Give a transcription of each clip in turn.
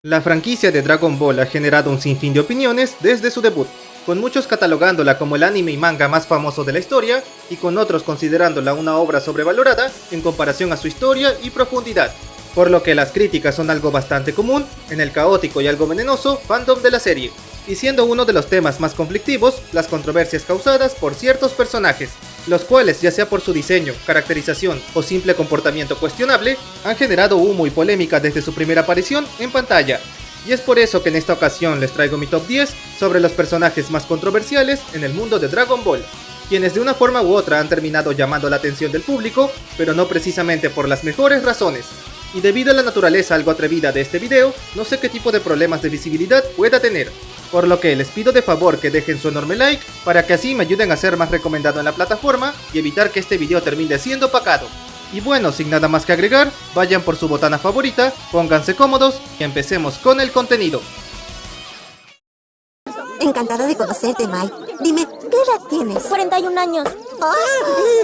La franquicia de Dragon Ball ha generado un sinfín de opiniones desde su debut, con muchos catalogándola como el anime y manga más famoso de la historia, y con otros considerándola una obra sobrevalorada en comparación a su historia y profundidad, por lo que las críticas son algo bastante común en el caótico y algo venenoso fandom de la serie, y siendo uno de los temas más conflictivos las controversias causadas por ciertos personajes, los cuales ya sea por su diseño, caracterización o simple comportamiento cuestionable, han generado humo y polémica desde su primera aparición en pantalla. Y es por eso que en esta ocasión les traigo mi top 10 sobre los personajes más controversiales en el mundo de Dragon Ball, quienes de una forma u otra han terminado llamando la atención del público, pero no precisamente por las mejores razones. Y debido a la naturaleza algo atrevida de este video, no sé qué tipo de problemas de visibilidad pueda tener, por lo que les pido de favor que dejen su enorme like para que así me ayuden a ser más recomendado en la plataforma y evitar que este video termine siendo opacado. Y bueno, sin nada más que agregar, vayan por su botana favorita, pónganse cómodos y empecemos con el contenido. Encantada de conocerte, Mai. Dime, ¿qué edad tienes? 41 años. ¡Ah!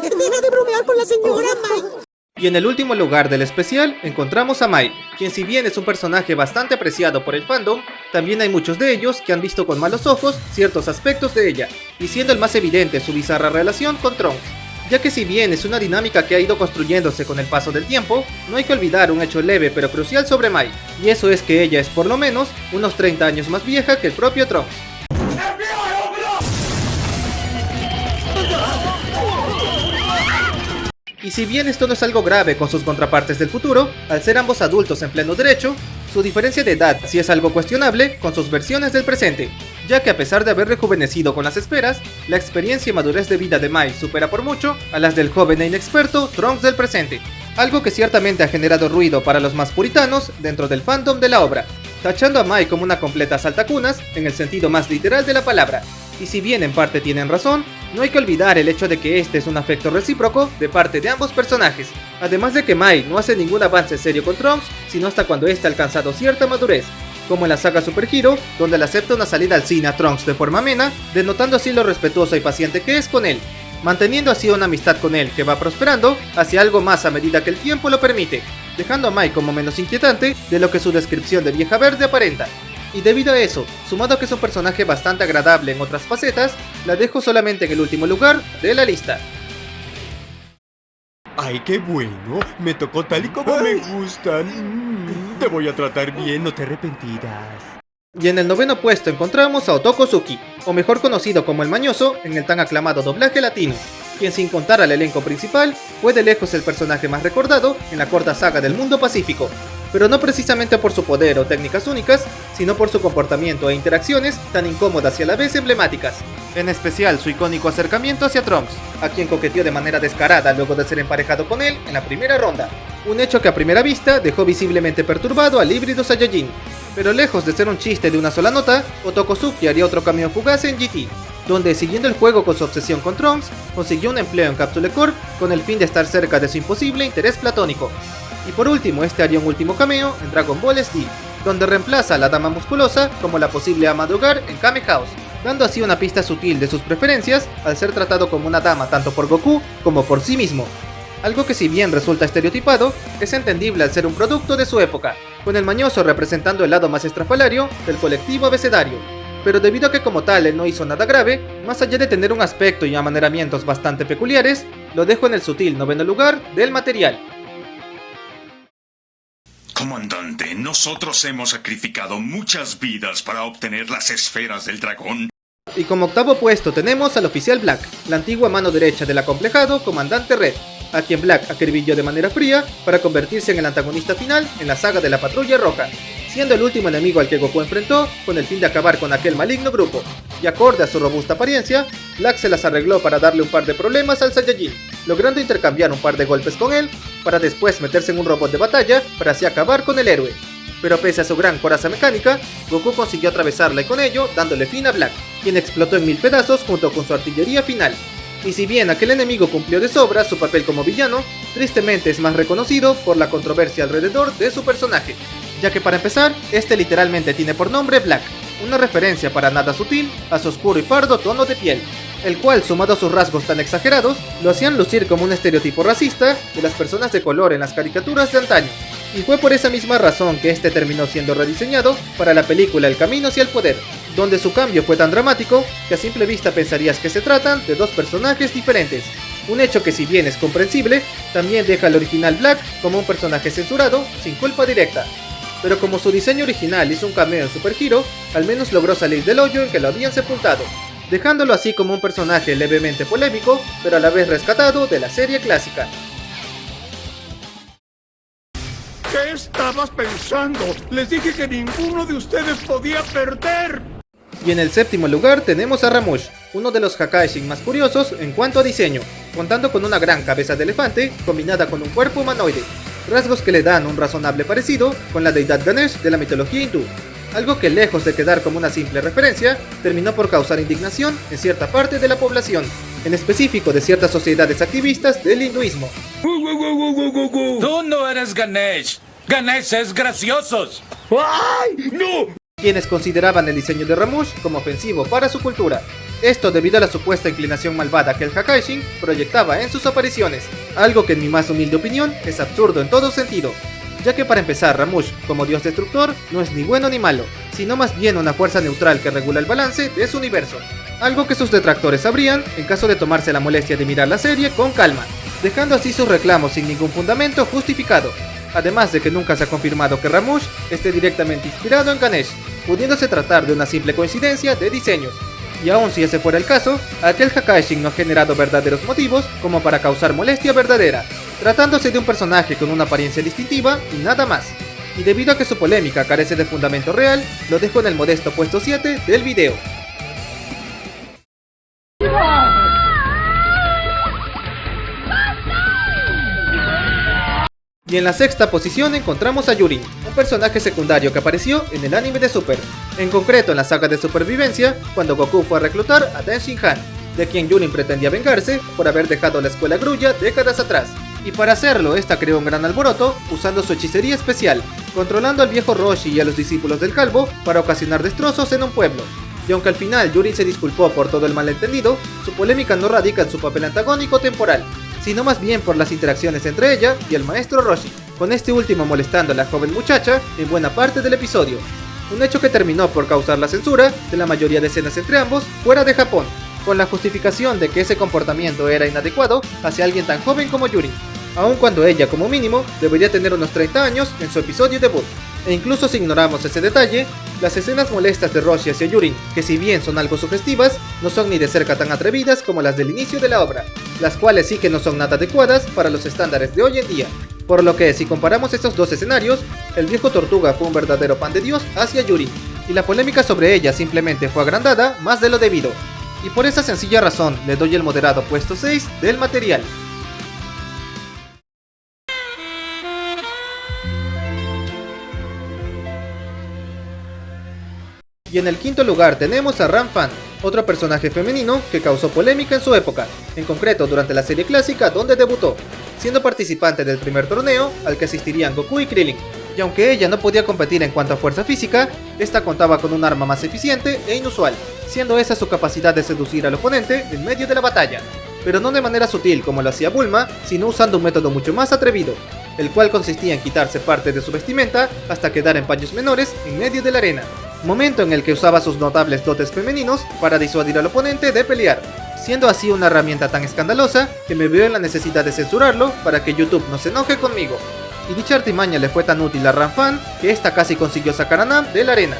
¡Deja de bromear con la señora, Mai! Y en el último lugar del especial encontramos a Mai, quien si bien es un personaje bastante apreciado por el fandom, también hay muchos de ellos que han visto con malos ojos ciertos aspectos de ella, y siendo el más evidente su bizarra relación con Trunks, ya que si bien es una dinámica que ha ido construyéndose con el paso del tiempo, no hay que olvidar un hecho leve pero crucial sobre Mai, y eso es que ella es por lo menos unos 30 años más vieja que el propio Trunks. Y si bien esto no es algo grave con sus contrapartes del futuro, al ser ambos adultos en pleno derecho, su diferencia de edad sí es algo cuestionable con sus versiones del presente, ya que a pesar de haber rejuvenecido con las esperas, la experiencia y madurez de vida de Mai supera por mucho a las del joven e inexperto Trunks del presente, algo que ciertamente ha generado ruido para los más puritanos dentro del fandom de la obra, tachando a Mai como una completa saltacunas en el sentido más literal de la palabra. Y si bien en parte tienen razón, no hay que olvidar el hecho de que este es un afecto recíproco de parte de ambos personajes, además de que Mai no hace ningún avance serio con Trunks, sino hasta cuando éste ha alcanzado cierta madurez, como en la saga Super Hero, donde le acepta una salida al cine a Trunks de forma amena, denotando así lo respetuoso y paciente que es con él, manteniendo así una amistad con él que va prosperando hacia algo más a medida que el tiempo lo permite, dejando a Mai como menos inquietante de lo que su descripción de vieja verde aparenta. Y debido a eso, sumado a que es un personaje bastante agradable en otras facetas, la dejo solamente en el último lugar de la lista. ¡Ay, qué bueno! Me tocó tal y como me gustan. Te voy a tratar bien, no te arrepentirás. Y en el noveno puesto encontramos a Otoko Suki, o mejor conocido como el Mañoso en el tan aclamado doblaje latino, quien sin contar al elenco principal, fue de lejos el personaje más recordado en la corta saga del mundo pacífico, pero no precisamente por su poder o técnicas únicas, sino por su comportamiento e interacciones tan incómodas y a la vez emblemáticas, en especial su icónico acercamiento hacia Trunks, a quien coqueteó de manera descarada luego de ser emparejado con él en la primera ronda, un hecho que a primera vista dejó visiblemente perturbado al híbrido Saiyajin. Pero lejos de ser un chiste de una sola nota, Otoko Suki haría otro cameo fugaz en GT, donde siguiendo el juego con su obsesión con Trunks, consiguió un empleo en Capsule Corp con el fin de estar cerca de su imposible interés platónico. Y por último, este haría un último cameo en Dragon Ball SD, donde reemplaza a la dama musculosa como la posible ama de hogar en Kame House, dando así una pista sutil de sus preferencias al ser tratado como una dama tanto por Goku como por sí mismo. Algo que si bien resulta estereotipado, es entendible al ser un producto de su época, con el Mañoso representando el lado más estrafalario del colectivo abecedario. Pero debido a que como tal él no hizo nada grave, más allá de tener un aspecto y amaneramientos bastante peculiares, lo dejo en el sutil noveno lugar del material. Comandante, nosotros hemos sacrificado muchas vidas para obtener las esferas del dragón. Y como octavo puesto tenemos al oficial Black, la antigua mano derecha del acomplejado comandante Red, a quien Black acribilló de manera fría para convertirse en el antagonista final en la saga de la Patrulla Roja, siendo el último enemigo al que Goku enfrentó con el fin de acabar con aquel maligno grupo, y acorde a su robusta apariencia, Black se las arregló para darle un par de problemas al Saiyajin, logrando intercambiar un par de golpes con él, para después meterse en un robot de batalla para así acabar con el héroe. Pero pese a su gran coraza mecánica, Goku consiguió atravesarla y con ello dándole fin a Black, quien explotó en 1000 pedazos junto con su artillería final. Y si bien aquel enemigo cumplió de sobra su papel como villano, tristemente es más reconocido por la controversia alrededor de su personaje, ya que para empezar, este literalmente tiene por nombre Black, una referencia para nada sutil a su oscuro y pardo tono de piel, el cual sumado a sus rasgos tan exagerados, lo hacían lucir como un estereotipo racista de las personas de color en las caricaturas de antaño. y fue por esa misma razón que este terminó siendo rediseñado para la película El Camino hacia el Poder, donde su cambio fue tan dramático que a simple vista pensarías que se tratan de dos personajes diferentes. Un hecho que, si bien es comprensible, también deja al original Black como un personaje censurado sin culpa directa. Pero como su diseño original hizo un cameo en Super Hero, al menos logró salir del hoyo en que lo habían sepultado, dejándolo así como un personaje levemente polémico, pero a la vez rescatado de la serie clásica. ¿Qué estabas pensando? Les dije que ninguno de ustedes podía perder. Y en el séptimo lugar tenemos a Ramush, uno de los Hakaishin más curiosos en cuanto a diseño, contando con una gran cabeza de elefante combinada con un cuerpo humanoide, rasgos que le dan un razonable parecido con la deidad Ganesh de la mitología hindú, algo que, lejos de quedar como una simple referencia, terminó por causar indignación en cierta parte de la población, en específico de ciertas sociedades activistas del hinduismo. Tú no eres Ganesh. Ganesh es graciosos. ¡Ay, no! Quienes consideraban el diseño de Ramush como ofensivo para su cultura. Esto debido a la supuesta inclinación malvada que el Hakaishin proyectaba en sus apariciones, algo que en mi más humilde opinión es absurdo en todo sentido, ya que para empezar Ramush como dios destructor no es ni bueno ni malo, sino más bien una fuerza neutral que regula el balance de su universo, algo que sus detractores sabrían en caso de tomarse la molestia de mirar la serie con calma, dejando así sus reclamos sin ningún fundamento justificado. Además de que nunca se ha confirmado que Ramush esté directamente inspirado en Ganesh, pudiéndose tratar de una simple coincidencia de diseños. Y aun si ese fuera el caso, aquel Hakaishin no ha generado verdaderos motivos como para causar molestia verdadera, tratándose de un personaje con una apariencia distintiva y nada más. Y debido a que su polémica carece de fundamento real, lo dejo en el modesto puesto 7 del video. Y en la sexta posición encontramos a Yurin, un personaje secundario que apareció en el anime de Super, en concreto en la saga de supervivencia, cuando Goku fue a reclutar a Den Shinhan, de quien Yurin pretendía vengarse por haber dejado la escuela Grulla décadas atrás. Y para hacerlo, esta creó un gran alboroto usando su hechicería especial, controlando al viejo Roshi y a los discípulos del Calvo para ocasionar destrozos en un pueblo. Y aunque al final Yurin se disculpó por todo el malentendido, su polémica no radica en su papel antagónico temporal, sino más bien por las interacciones entre ella y el maestro Roshi, con este último molestando a la joven muchacha en buena parte del episodio, un hecho que terminó por causar la censura de la mayoría de escenas entre ambos fuera de Japón, con la justificación de que ese comportamiento era inadecuado hacia alguien tan joven como Yurin, aun cuando ella como mínimo debería tener unos 30 años en su episodio debut. E incluso si ignoramos ese detalle, las escenas molestas de Roshi hacia Yurin, que si bien son algo sugestivas, no son ni de cerca tan atrevidas como las del inicio de la obra, las cuales sí que no son nada adecuadas para los estándares de hoy en día. Por lo que, si comparamos estos dos escenarios, el viejo Tortuga fue un verdadero pan de Dios hacia Yurin, y la polémica sobre ella simplemente fue agrandada más de lo debido. Y por esa sencilla razón le doy el moderado puesto 6 del material. Y en el quinto lugar tenemos a Ran Fan, otro personaje femenino que causó polémica en su época, en concreto durante la serie clásica donde debutó, siendo participante del primer torneo al que asistirían Goku y Krillin. Y aunque ella no podía competir en cuanto a fuerza física, esta contaba con un arma más eficiente e inusual, siendo esa su capacidad de seducir al oponente en medio de la batalla, pero no de manera sutil como lo hacía Bulma, sino usando un método mucho más atrevido, el cual consistía en quitarse parte de su vestimenta hasta quedar en paños menores en medio de la arena, momento en el que usaba sus notables dotes femeninos para disuadir al oponente de pelear, siendo así una herramienta tan escandalosa que me veo en la necesidad de censurarlo para que YouTube no se enoje conmigo. Y dicha artimaña le fue tan útil a Ran Fan que esta casi consiguió sacar a Nam de la arena,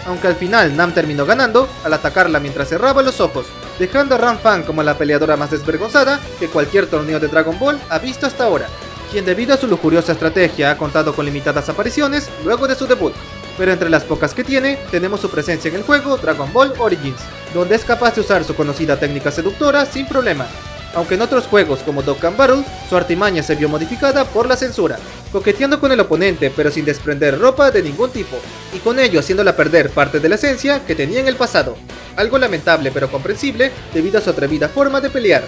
aunque al final Nam terminó ganando al atacarla mientras cerraba los ojos, dejando a Ran Fan como la peleadora más desvergonzada que cualquier torneo de Dragon Ball ha visto hasta ahora, quien debido a su lujuriosa estrategia ha contado con limitadas apariciones luego de su debut. Pero entre las pocas que tiene, tenemos su presencia en el juego Dragon Ball Origins, donde es capaz de usar su conocida técnica seductora sin problema, aunque en otros juegos como Dokkan Battle, su artimaña se vio modificada por la censura, coqueteando con el oponente pero sin desprender ropa de ningún tipo, y con ello haciéndola perder parte de la esencia que tenía en el pasado, algo lamentable pero comprensible debido a su atrevida forma de pelear.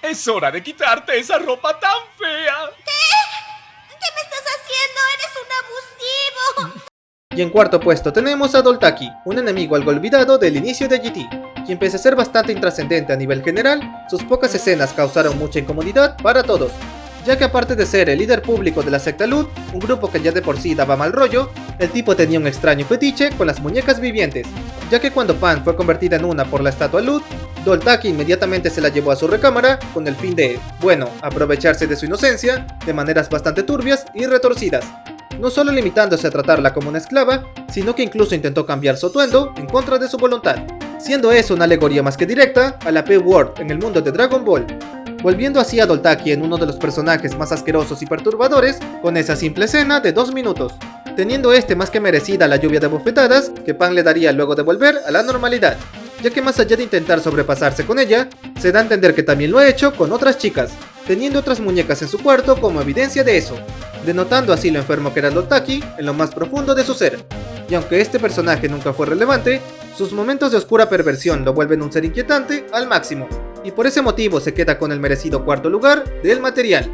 Es hora de quitarte esa ropa tan fea. ¿Qué me estás haciendo? ¡Eres un abusivo! Y en cuarto puesto tenemos a Doltaki, un enemigo algo olvidado del inicio de GT, quien pese a ser bastante intrascendente a nivel general, sus pocas escenas causaron mucha incomodidad para todos. ya que aparte de ser el líder público de la secta Lud, un grupo que ya de por sí daba mal rollo, el tipo tenía un extraño fetiche con las muñecas vivientes, ya que cuando Pan fue convertida en una por la estatua Lud, Dothraki inmediatamente se la llevó a su recámara con el fin de, bueno, aprovecharse de su inocencia de maneras bastante turbias y retorcidas, no solo limitándose a tratarla como una esclava, sino que incluso intentó cambiar su atuendo en contra de su voluntad, siendo eso una alegoría más que directa a la P-Word en el mundo de Dragon Ball, volviendo así a Dothraki en uno de los personajes más asquerosos y perturbadores con esa simple escena de 2 minutos, teniendo este más que merecida la lluvia de bofetadas que Pan le daría luego de volver a la normalidad, ya que más allá de intentar sobrepasarse con ella, se da a entender que también lo ha hecho con otras chicas, teniendo otras muñecas en su cuarto como evidencia de eso, denotando así lo enfermo que era Dothraki en lo más profundo de su ser. Y aunque este personaje nunca fue relevante, sus momentos de oscura perversión lo vuelven un ser inquietante al máximo, y por ese motivo se queda con el merecido 4º lugar del material.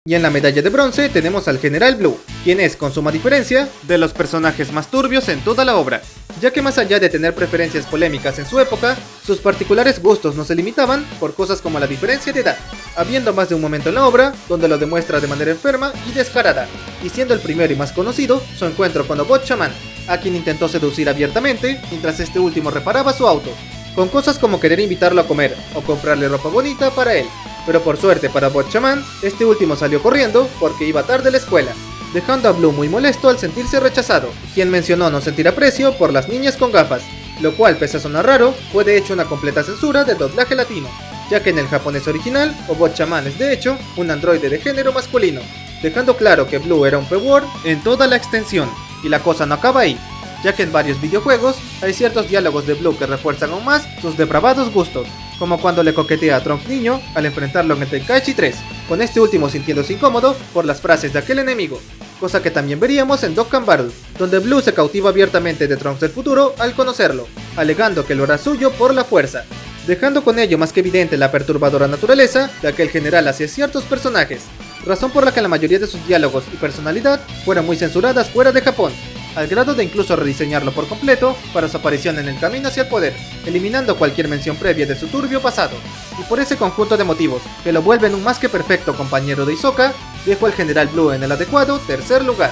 Y en la medalla de bronce tenemos al General Blue, quien es, con suma diferencia, de los personajes más turbios en toda la obra, ya que más allá de tener preferencias polémicas en su época, sus particulares gustos no se limitaban por cosas como la diferencia de edad, habiendo más de un momento en la obra donde lo demuestra de manera enferma y descarada, y siendo el primero y más conocido su encuentro con Obot Shaman, a quien intentó seducir abiertamente mientras este último reparaba su auto, con cosas como querer invitarlo a comer o comprarle ropa bonita para él. Pero por suerte para Obot Shaman, este último salió corriendo porque iba tarde a la escuela, dejando a Blue muy molesto al sentirse rechazado, quien mencionó no sentir aprecio por las niñas con gafas, lo cual, pese a sonar raro, fue de hecho una completa censura del doblaje latino, ya que en el japonés original, Obot Shaman es de hecho un androide de género masculino, dejando claro que Blue era un P-Word en toda la extensión, y la cosa no acaba ahí, ya que en varios videojuegos hay ciertos diálogos de Blue que refuerzan aún más sus depravados gustos, como cuando le coquetea a Trunks niño al enfrentarlo en el Tenkaichi 3, con este último sintiéndose incómodo por las frases de aquel enemigo, cosa que también veríamos en Dokkan Battle, donde Blue se cautiva abiertamente de Trunks del futuro al conocerlo, alegando que lo hará suyo por la fuerza, dejando con ello más que evidente la perturbadora naturaleza de aquel general hacia ciertos personajes, razón por la que la mayoría de sus diálogos y personalidad fueron muy censuradas fuera de Japón, al grado de incluso rediseñarlo por completo para su aparición en el camino hacia el poder, eliminando cualquier mención previa de su turbio pasado, y por ese conjunto de motivos que lo vuelven un más que perfecto compañero de Hisoka, dejó al General Blue en el adecuado 3er lugar.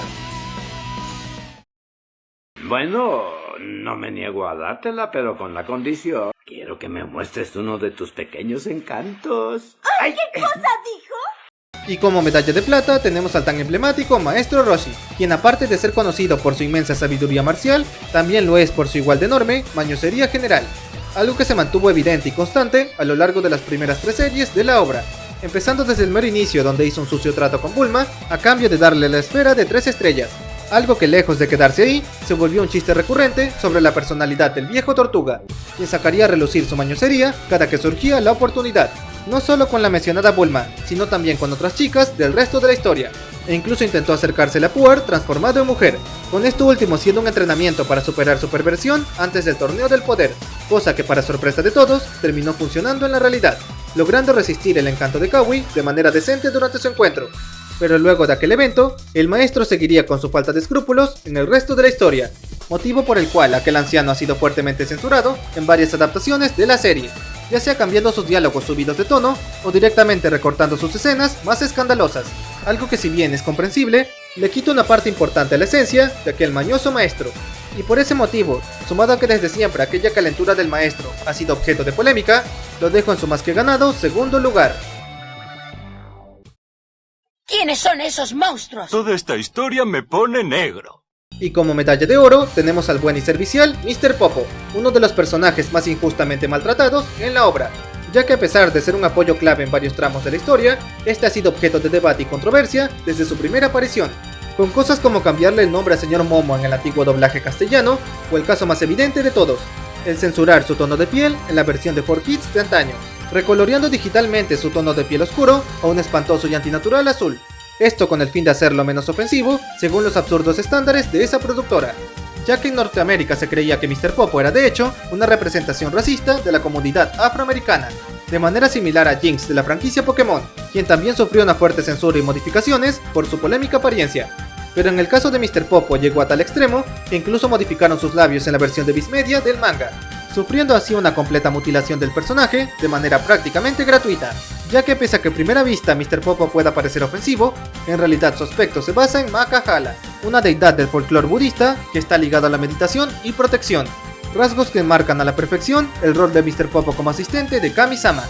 Bueno, no me niego a dártela, pero con la condición, quiero que me muestres uno de tus pequeños encantos. ¡Ay, qué cosa dijo! Y como medalla de plata tenemos al tan emblemático Maestro Roshi, quien aparte de ser conocido por su inmensa sabiduría marcial, también lo es por su igual de enorme mañosería general, algo que se mantuvo evidente y constante a lo largo de las primeras 3 series de la obra, empezando desde el mero inicio donde hizo un sucio trato con Bulma a cambio de darle la esfera de 3 estrellas, algo que lejos de quedarse ahí, se volvió un chiste recurrente sobre la personalidad del viejo Tortuga, quien sacaría a relucir su mañosería cada que surgía la oportunidad, no solo con la mencionada Bulma, sino también con otras chicas del resto de la historia, e incluso intentó acercársele a Puar transformado en mujer, con esto último siendo un entrenamiento para superar su perversión antes del torneo del poder, cosa que para sorpresa de todos, terminó funcionando en la realidad, logrando resistir el encanto de Kawi de manera decente durante su encuentro. Pero luego de aquel evento, el maestro seguiría con su falta de escrúpulos en el resto de la historia, motivo por el cual aquel anciano ha sido fuertemente censurado en varias adaptaciones de la serie, ya sea cambiando sus diálogos subidos de tono o directamente recortando sus escenas más escandalosas, algo que si bien es comprensible, le quita una parte importante a la esencia de aquel mañoso maestro. Y por ese motivo, sumado a que desde siempre aquella calentura del maestro ha sido objeto de polémica, lo dejo en su más que ganado 2º lugar. ¿Quiénes son esos monstruos? Toda esta historia me pone negro. Y como medalla de oro tenemos al buen y servicial Mr. Popo, uno de los personajes más injustamente maltratados en la obra, ya que a pesar de ser un apoyo clave en varios tramos de la historia, este ha sido objeto de debate y controversia desde su primera aparición, con cosas como cambiarle el nombre a Señor Momo en el antiguo doblaje castellano, o el caso más evidente de todos, el censurar su tono de piel en la versión de 4Kids de antaño, recoloreando digitalmente su tono de piel oscuro a un espantoso y antinatural azul. Esto con el fin de hacerlo menos ofensivo, según los absurdos estándares de esa productora, ya que en Norteamérica se creía que Mr. Popo era de hecho una representación racista de la comunidad afroamericana, de manera similar a Jinx de la franquicia Pokémon, quien también sufrió una fuerte censura y modificaciones por su polémica apariencia. pero en el caso de Mr. Popo llegó a tal extremo que incluso modificaron sus labios en la versión de Viz Media del manga, sufriendo así una completa mutilación del personaje de manera prácticamente gratuita, ya que pese a que a primera vista Mr. Popo pueda parecer ofensivo, en realidad su aspecto se basa en Makahala, una deidad del folclore budista que está ligada a la meditación y protección, rasgos que marcan a la perfección el rol de Mr. Popo como asistente de Kami-sama,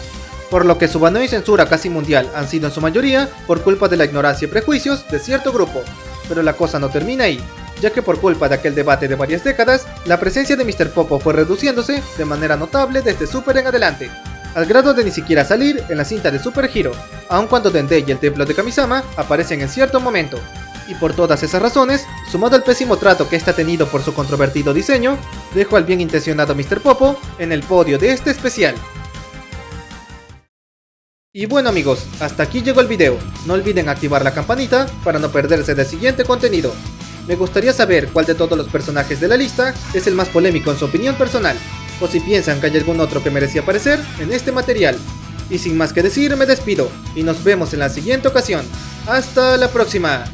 por lo que su baneo y censura casi mundial han sido en su mayoría por culpa de la ignorancia y prejuicios de cierto grupo, pero la cosa no termina ahí, ya que por culpa de aquel debate de varias décadas, la presencia de Mr. Popo fue reduciéndose de manera notable desde Super en adelante, al grado de ni siquiera salir en la cinta de Super Hero, aun cuando Dende y el templo de Kami-sama aparecen en cierto momento. Y por todas esas razones, sumado al pésimo trato que este ha tenido por su controvertido diseño, dejo al bien intencionado Mr. Popo en el podio de este especial. Y bueno amigos, hasta aquí llegó el video, no olviden activar la campanita para no perderse del siguiente contenido. Me gustaría saber cuál de todos los personajes de la lista es el más polémico en su opinión personal, o si piensan que hay algún otro que merecía aparecer en este material. Y sin más que decir me despido, y nos vemos en la siguiente ocasión. ¡Hasta la próxima!